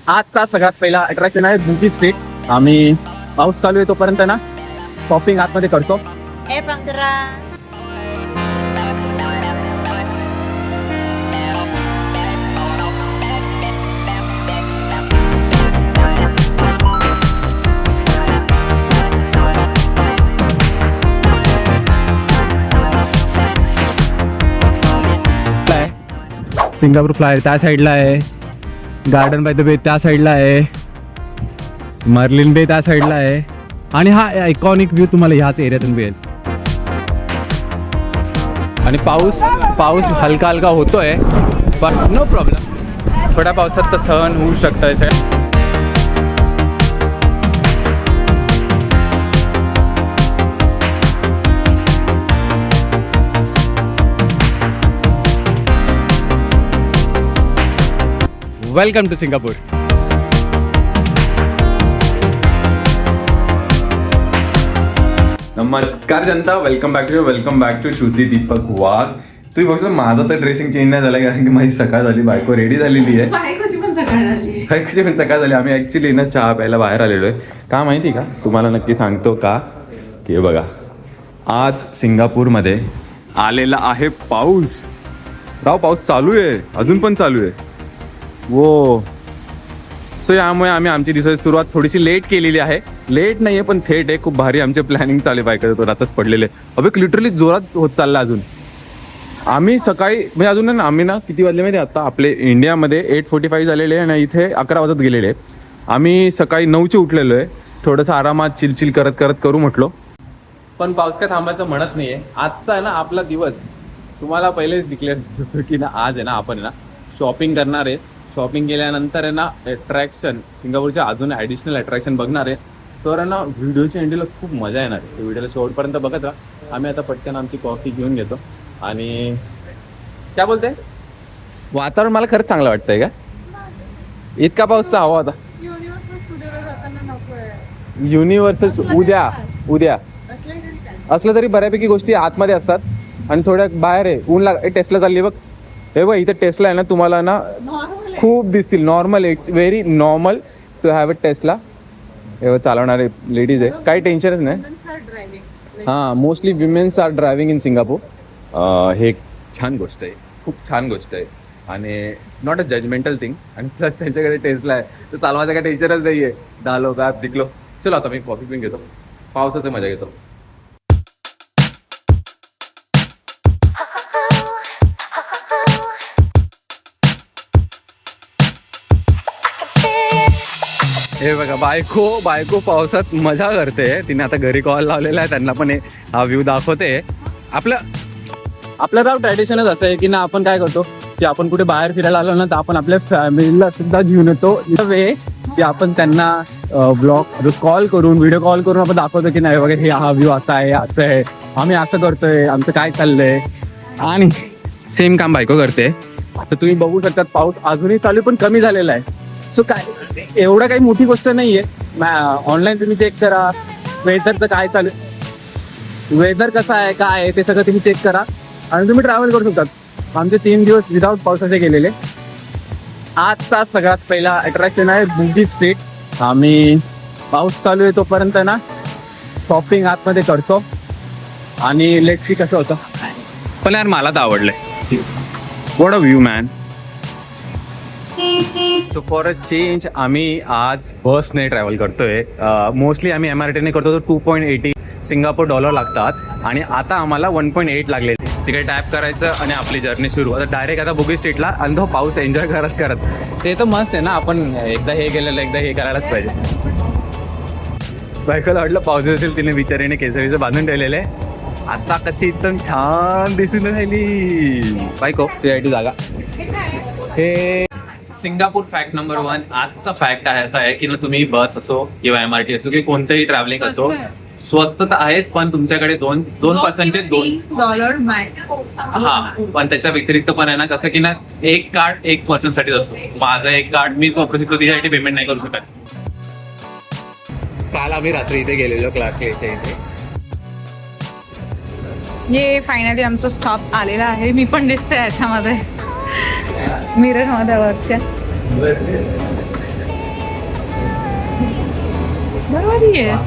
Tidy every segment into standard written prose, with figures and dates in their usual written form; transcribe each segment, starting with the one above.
आजचा सगळ्यात पहिला अट्रॅक्शन आहे बुकी स्ट्रीट. आम्ही पाऊस चालू आहे तोपर्यंत ना शॉपिंग आतमध्ये करतो. सिंगापूर फ्लाय त्या साईडला आहे, गार्डन बाय द बे त्या साईडला आहे, मर्लिन बे त्या साईडला आहे आणि हा आयकॉनिक व्ह्यू तुम्हाला ह्याच एरियातून मिळेल. आणि पाऊस हलका हलका होतोय पण नो प्रॉब्लेम, थोड्या पावसात तर सहन होऊ शकतं सगळं. Welcome to Singapore. नमस्कार जनता, welcome back to Shruti Deepak Wagh. तुम्ही बघतो माझा तर ड्रेसिंग चेंज नाही झाला कारण की माझी सकाळ झाली, बायको रेडी झालेली आहे. बायकोची पण सकाळ झाली. आम्ही ॲक्च्युली ना चहा प्यायला बाहेर आलेलो आहे. का माहिती का तुम्हाला, नक्की सांगतो का, की बघा आज सिंगापूरमध्ये आलेला आहे पाऊस. पाऊस चालू आहे, अजून पण चालू आहे. वो सो यामुळे आम्ही आमची दिवसाची सुरुवात थोडीशी लेट केलेली आहे. लेट नाही आहे पण थेट आहे. खूप भारी आमचे प्लॅनिंग चालू आहे. बायकडे तो रातच पडलेले अबे लिटरली जोरात होत चालला. अजून आम्ही सकाळी म्हणजे अजून ना आम्ही ना किती वाजले माहिती आता आपले इंडियामध्ये 8:45 झालेले आहे आणि इथे 11 वाजत गेलेले. आम्ही सकाळी 9चे उठलेलो आहे. थोडंसं आरामात चिलचिल करत करू म्हटलो, पण पाऊस काय थांबायचं म्हणत नाही आहे. आजचा आहे ना आपला दिवस तुम्हाला पहिलेच डिक्लेअर करतो की ना आज आहे ना आपण ना शॉपिंग करणार आहे. शॉपिंग केल्यानंतर आहे ना अट्रॅक्शन सिंगापूरच्या अजून ॲडिशनल अट्रॅक्शन बघणार आहे. तर ना व्हिडिओच्या एंडीला खूप मजा येणार आहे. व्हिडिओला शेवटपर्यंत बघत राहा. आम्ही आता पटकन आमची कॉफी घेऊन घेतो. आणि काय बोलते, वातावरण मला खरंच चांगलं वाटतंय का, इतका पाऊसचा हवा होता. युनिव्हर्सल उद्या असलं तरी बऱ्यापैकी गोष्टी आतमध्ये असतात आणि थोड्या बाहेर आहे. ऊन टेस्ला चालली बघ. हे बघ इथे टेस्ला आहे ना, तुम्हाला ना खूप दिसतील. Normal, it's very normal to have a Tesla. हे चालवणारे लेडीज आहे, काही टेन्शनच नाही. हां, mostly womens are driving in Singapore. हे एक छान गोष्ट आहे, खूप छान गोष्ट आहे आणि नॉट अ जजमेंटल थिंग. आणि प्लस त्यांच्याकडे टेस्ला आहे तर चालवायचं काय टेन्शनच नाही आहे. डालो बॅप दिकलो. चलो आता मी कॉफी पिऊन घेतो, पावसाचं मजा घेतो. हे बघा बायको पावसात मजा करते. तिने आता घरी कॉल लावलेला आहे, त्यांना पण हा व्ह्यू दाखवते. आपलं राव ट्रॅडिशनच असं आहे की ना आपण काय करतो की आपण कुठे बाहेर फिरायला आलो ना तर आपण आपल्या फॅमिलीला सुद्धा घेऊन येतो. वे की आपण त्यांना व्हिडिओ कॉल करून आपण दाखवतो की नाही बघा हे हा व्ह्यू असा आहे, असं आहे, आम्ही असं करतोय, आमचं काय चाललंय. आणि सेम काम बायको करते. तर तुम्ही बघू शकतात पाऊस अजूनही चालू पण कमी झालेला आहे. सो काय एवढं काही मोठी गोष्ट नाहीये. ऑनलाईन तुम्ही चेक करा वेदरचं काय चालू, वेदर कसं आहे काय आहे ते सगळं तुम्ही चेक करा आणि तुम्ही ट्रॅव्हल करू शकतात. आमचे 3 दिवस विदाऊट पावसाचे गेलेले. आजचा सगळ्यात पहिला अट्रॅक्शन आहे बुकी स्ट्रीट. आम्ही पाऊस चालू आहे तोपर्यंत ना शॉपिंग आतमध्ये करतो आणि लेट सी कसं होतं. पण यार मला तर आवडलंय. What a view man. So for a change आम्ही आज बसने ट्रॅव्हल करतोय. मोस्टली आम्ही MRTने करतो तर $2.80 सिंगापूर डॉलर लागतात आणि आता आम्हाला 1.8 लागले. तिकडे टॅप करायचं आणि आपली जर्नी सुरू. आता डायरेक्ट आता बुकी स्ट्रीटला आणि तो पाऊस एन्जॉय करत ते तर मस्त आहे ना. आपण एकदा हे गेलेलं एकदा हे करायलाच पाहिजे. बायकोला वाटलं पाऊस असेल, तिने बिचारीने केस बांधून ठेवलेले. आता कशी एकदम छान दिसून राहिली बायको. तुझ्यासाठी जागा. हे सिंगापूर फॅक्ट नंबर 1. आजचा फॅक्ट आहे असा आहे की ना तुम्ही बस असो किंवा MRT असो की कोणतंही ट्रॅव्हलिंग असो स्वस्त तर आहेच पण तुमच्याकडे $2 $2 मॅक्स. हा, पण त्याच्या व्यतिरिक्त पण आहे ना कसं की ना एक कार्ड एक पर्सन साठीच असतो. माझं एक कार्ड मीच वापरू शकतो, तिच्यासाठी पेमेंट नाही करू शकत. काल आम्ही रात्री इथे गेलेलो क्लार्कलेच्या इथे. ये फायनली आमचा स्टॉप आलेला आहे. मी पण दिसते याच्यामध्ये मिरर मध्ये वरच्या. भारी आहे,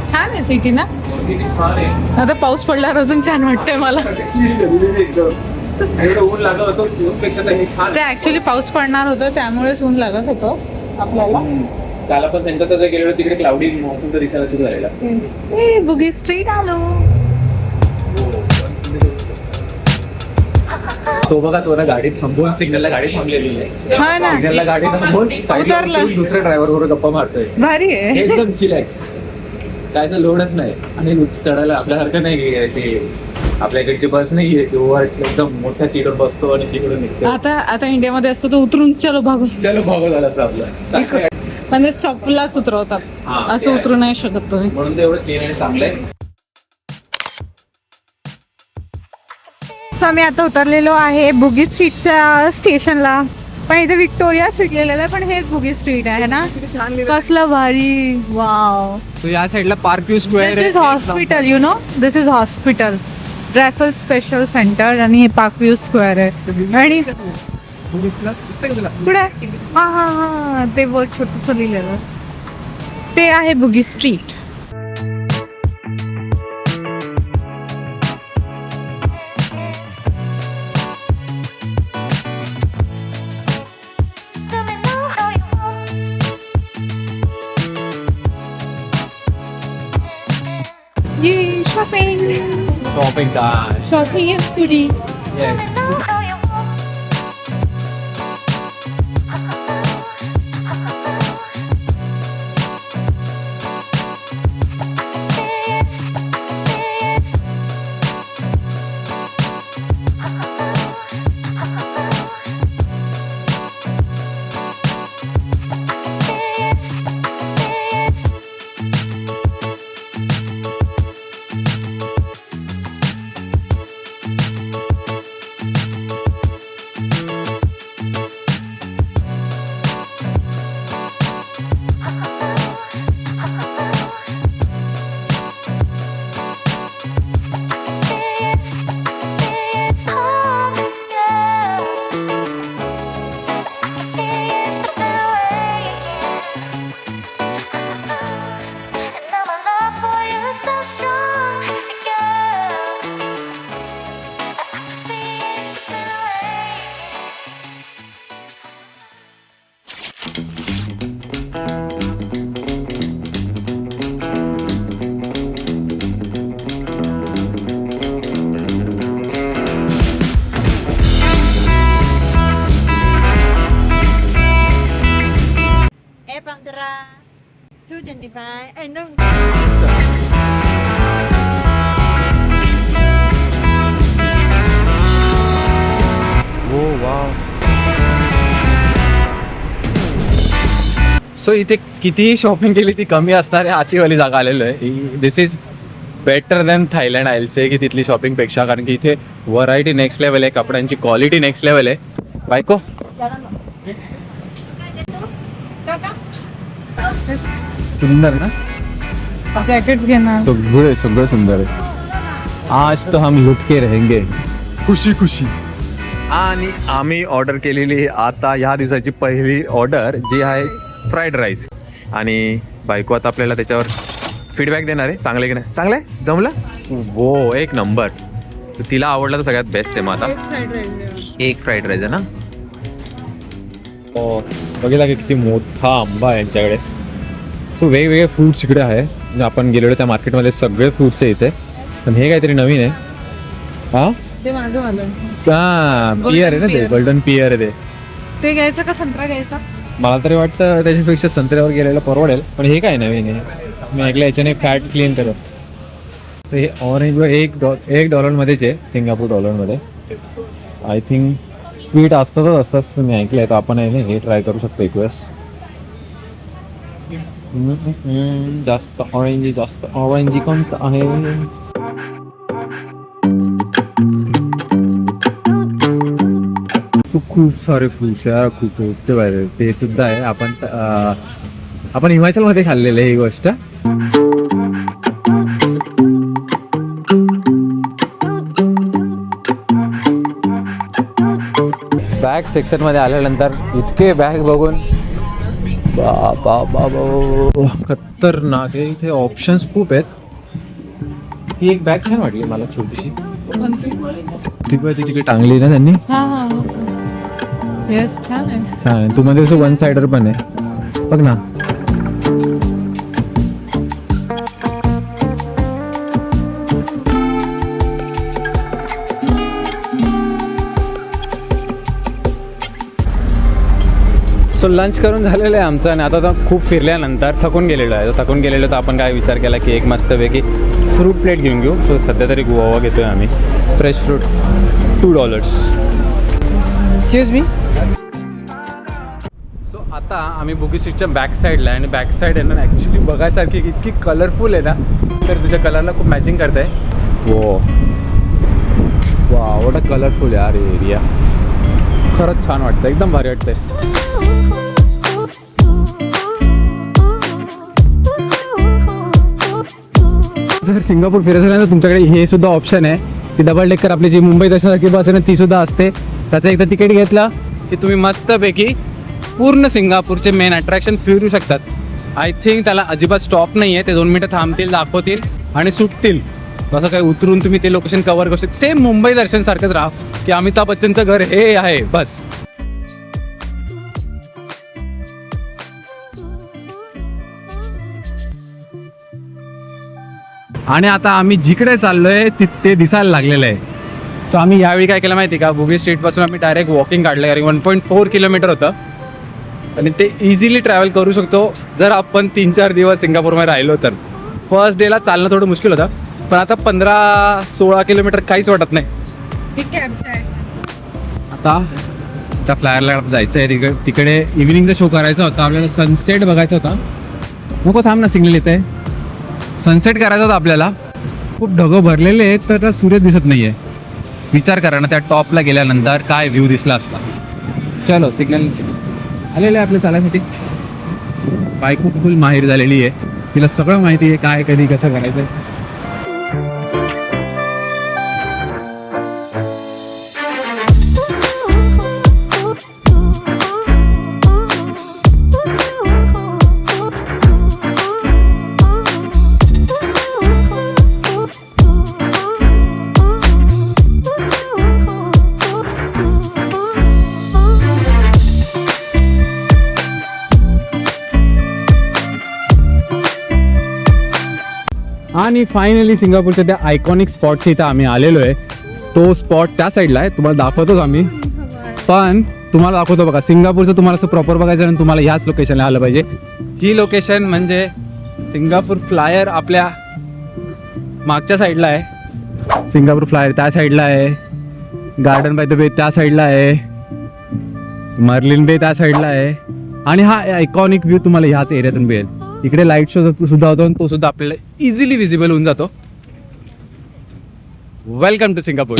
छान आहे सिटी ना. किती छान आहे. आता पाऊस पडल्यावर अजून छान वाटतंय मला. एवढं ऊन लागत होतं, ऊनपेक्षा तर हे छान ते ऍक्च्युली पाऊस पडणार होतं त्यामुळेच ऊन लागत होतं आपल्याला. त्याला पण सेंटर सध्या गेलेलो तिकडे क्लाउडी मौसम तर दिसायला सुरू झालेला. ए बुगी स्ट्रीट आलो. तो बघा तो ना गाडी थांबवून सिग्नलला गाडी थांबलेली आहे. हा ना, सिग्नलला गाडी थांबवून साईडला उतरला. उतरून दुसऱ्या ड्रायव्हर बरोबर गप्पा मारतोय. भारी आहे. एकदम चिलॅक्स, कायचा लोडच नाही. आणि चढायला आपल्यासारखं नाही याची, आपल्या इकडची बस नाही आहे ओव्हर एकदम मोठ्या सीटवर बसतो आणि तिकडून निघतो. आता इंडियामध्ये असतो तर उतरून चलो भागो. चलो भागो झालं असं आपलं. म्हणजे स्टॉपलाच उतरवतात, हा, असं उतरू नाही शकत तुम्ही. म्हणून ते एवढं क्लीन आणि चांगलं आहे. सो आम्ही आता उतरलेलो आहे बुगी स्ट्रीटच्या स्टेशनला. पण इथे विक्टोरिया स्ट्रीट लिहिलेलं आहे, पण हेच बुगी स्ट्रीट आहे ना. कसलं भारी, वाव. तो या साइडला park view square this is hospital, you know, this is hospital raffle special centre. आणि हे पार्क व्यू स्क्वेअर आहे. आणि पुढे हा हा हा ते वर छोटस लिहिलेलं ते आहे बुगी स्ट्रीट. ये शॉपिंग शॉपिंग का शॉपिंग आहे फुडी. Pandora 225 and no. हो वाव. सो इथे कितीही शॉपिंग केली ती कमी असणार आहे अशी वाली जागा आलेलो आहे. This is better than Thailand I will say की तिथली शॉपिंगपेक्षा, कारण की इथे व्हरायटी नेक्स्ट लेवल आहे, कपड्यांची क्वालिटी नेक्स्ट लेवल आहे. बायको सुंदर ना, जॅकेट्स घेणार. सगळं सुंदर आहे. आज तो हम लुट के रहेंगे खुशी खुशी. आणि आम्ही ऑर्डर केलेली आता ह्या दिवसाची पहिली ऑर्डर जी आहे फ्राईड राईस. आणि बायको आता आपल्याला त्याच्यावर फीडबॅक देणार आहे. चांगलं आहे की नाही, चांगलं आहे, जमलं हो, एक नंबर. तिला आवडला तर सगळ्यात बेस्ट आहे. मग आता एक फ्राईड राईस आहे ना. बघितला की किती मोठा आंबा आहे यांच्याकडे. तो वेगवेगळे फ्रूट्स इकडे आहे. म्हणजे आपण गेलेलो त्या मार्केटमध्ये सगळे फ्रूट्स आहे इथे, पण हे काहीतरी नवीन आहे. हा ते माझं वालं. पियर आहे ना, ते गोल्डन पियर आहे ते घ्यायचं का संत्रा घ्यायचा? मला तरी वाटतं त्याच्यापेक्षा संत्र्यावर गेलेला परवडेल. पण हे काय नवीन आहे, मी ऐकलं याच्याने फॅट क्लीन करत. तर हे ऑरेंज $1 आहे, सिंगापूर डॉलरमध्ये. आय थिंक स्वीट असतात तुम्ही ऐकलं आहे, तर आपण हे ट्राय करू शकतो एक वेळेस. जास्त ऑरेंजी कोणतं आहे. खूप सारे फुल्स आहे, खूप मोठे पाहिजे ते सुद्धा आहे. आपण हिमाचलमध्ये खाल्लेलं आहे ही गोष्ट. बॅग सेक्शनमध्ये आल्यानंतर इतके बॅग बघून बाबा बाबा खतरनाक आहे. इथे ऑप्शन्स खूप आहेत. ही एक बॅग छान वाटली मला छोटीशी. तिकडे टांगली ना त्यांनी. येस छान आहे. छान आहे. तू मध्ये असं वन साइडर पण आहे बघ ना. सो लंच करून झालेलं आहे आमचं आणि आता खूप फिरल्यानंतर थकून गेलेलो आहे. थकून गेलेलो तर आपण काय विचार केला की एक मस्तपैकी फ्रूट प्लेट घेऊन घेऊ. सो सध्या तरी गुआवा घेतोय आम्ही. Fresh fruit $2. Excuse me. So आता आम्ही बुगी स्ट्रीटच्या बॅक साईडला आहे आणि बॅक साईड आहे ना ॲक्च्युली बघायसारखी इतकी कलरफुल आहे ना, तर तुझ्या कलरला खूप मॅचिंग करत आहे. वा वॉट अ कलरफुल यार एरिया. खरंच छान वाटतं, एकदम भारी वाटतंय. जर सिंगापूर फिरायचं नाही तर तुमच्याकडे हे सुद्धा ऑप्शन आहे की डबल डेकर आपली जी मुंबई दर्शनासारखी बस आहे ना ती सुद्धा असते. त्याचं एकदा तिकीट घेतलं की तुम्ही मस्तपैकी पूर्ण सिंगापूरचे मेन अट्रॅक्शन फिरू शकतात. आय थिंक त्याला अजिबात स्टॉप नाही आहे. ते 2 मिनिटं थांबतील, दाखवतील आणि सुटतील. असं काही उतरून तुम्ही ते लोकेशन कव्हर करू शकता. सेम मुंबई दर्शनसारखंच राहा की अमिताभ बच्चनचं घर हे आहे बस. आणि आता आम्ही जिकडे चाललोय ते दिसायला लागलेलं आहे. सो आम्ही यावेळी काय केलं माहिती का, बुगी स्ट्रीटपासून आम्ही डायरेक्ट वॉकिंग काढलं. कारण 1.4 किलोमीटर होतं आणि ते इझिली ट्रॅव्हल करू शकतो जर आपण 3-4 दिवस सिंगापूरमध्ये राहिलो तर. फर्स्ट डेला चालणं थोडं मुश्किल होतं, पण आता 15-16 किलोमीटर काहीच वाटत नाही. आता त्या फ्लायरला जायचं आहे. तिकडे इव्हिनिंगचा शो करायचा होता आपल्याला. सनसेट बघायचा होता. नको थांब ना, सिग्नल येत आहे. सनसेट करायचा होता आपल्याला. खूप ढगं भरलेले आहेत तर सूर्य दिसत नाही आहे. विचार करा ना त्या टॉपला गेल्यानंतर काय व्ह्यू दिसला असता. चलो सिग्नल आलेलं आहे आपल्या चालायसाठी. बायको फुल माहीर झालेली आहे, तिला सगळं माहिती आहे काय कधी कसं करायचं आहे. आणि फायनली सिंगापूरच्या त्या आयकॉनिक स्पॉटच्या इथं आम्ही आलेलो आहे. तो स्पॉट त्या साईडला आहे, तुम्हाला दाखवतोच आम्ही. पण तुम्हाला दाखवतो बघा, सिंगापूरचं तुम्हाला असं प्रॉपर बघायचं आणि तुम्हाला ह्याच लोकेशनला आलं पाहिजे. ही लोकेशन म्हणजे सिंगापूर फ्लायर आपल्या मागच्या साईडला आहे. सिंगापूर फ्लायर त्या साईडला आहे. गार्डन बाय द बे त्या साईडला आहे. मर्लिन बे त्या साईडला आहे. आणि हा आयकॉनिक व्ह्यू तुम्हाला ह्याच एरियातून मिळेल. इकडे लाईट शो सुद्धा होतो आणि तो सुद्धा आपल्याला इझिली विजिबल होऊन जातो. Welcome to Singapore.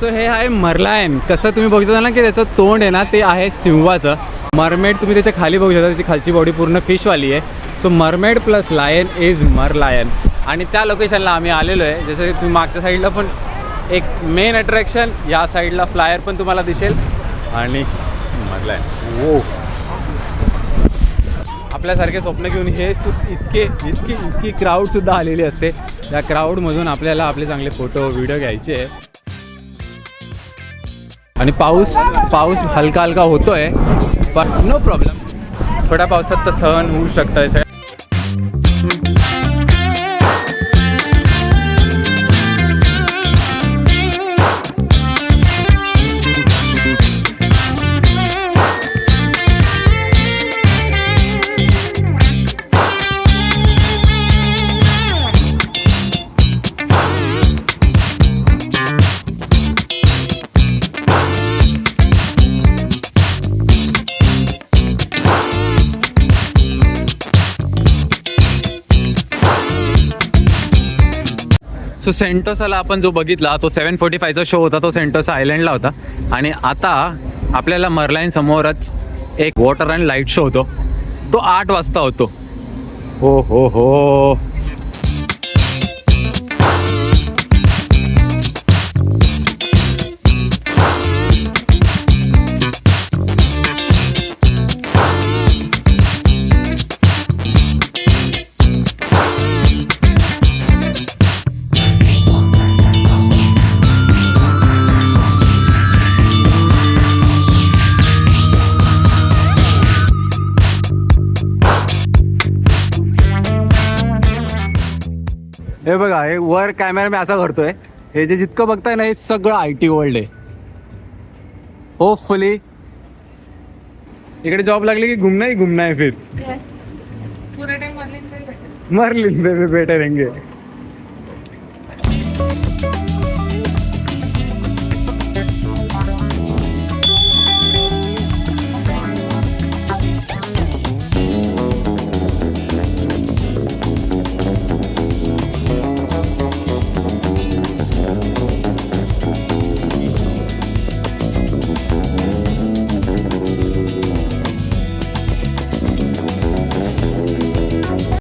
सो हे आहे मरलायन. कसं तुम्ही बघता ना की त्याचं तोंड आहे ना ते आहे सिंहाचं. मरमेड तुम्ही त्याच्या खाली बघू शकता, त्याची खालची बॉडी पूर्ण फिशवाली आहे. So mermaid plus lion is merlion. आणि त्या लोकेशनला आम्ही आलेलो आहे. जसं की तुम्ही मागच्या साईडला पण एक मेन अट्रॅक्शन, या साईडला फ्लायर पण तुम्हाला दिसेल आणि मरलायन. ओ आपल्यासारखे स्वप्न घेऊन हे इतकी क्राऊडसुद्धा आलेली असते. त्या क्राऊडमधून आपल्याला आपले चांगले फोटो व्हिडिओ घ्यायचे आहे. आणि पाऊस हलका हलका होतोय पण नो प्रॉब्लेम. थोड्या पावसात तर सहन होऊ शकतं. सो सेंटोसाला आपण जो बघितला तो 7:45चा शो होता, तो सेंटोसा आयलंडला होता. आणि आता आपल्याला मर्लाईन समोरच एक वॉटर अँड लाईट शो होतो, तो 8 वाजता होतो. हो हो हो. हे बघा, हे वर कॅमेरा मी असा करतोय, हे जे जितकं बघताय ना हे सगळं IT वर्ल्ड आहे. होपफुली इकडे जॉब लागली की घुमना ही घुमना है फिर. पूरा टाइम मर्लिन पे बैठे रहेंगे.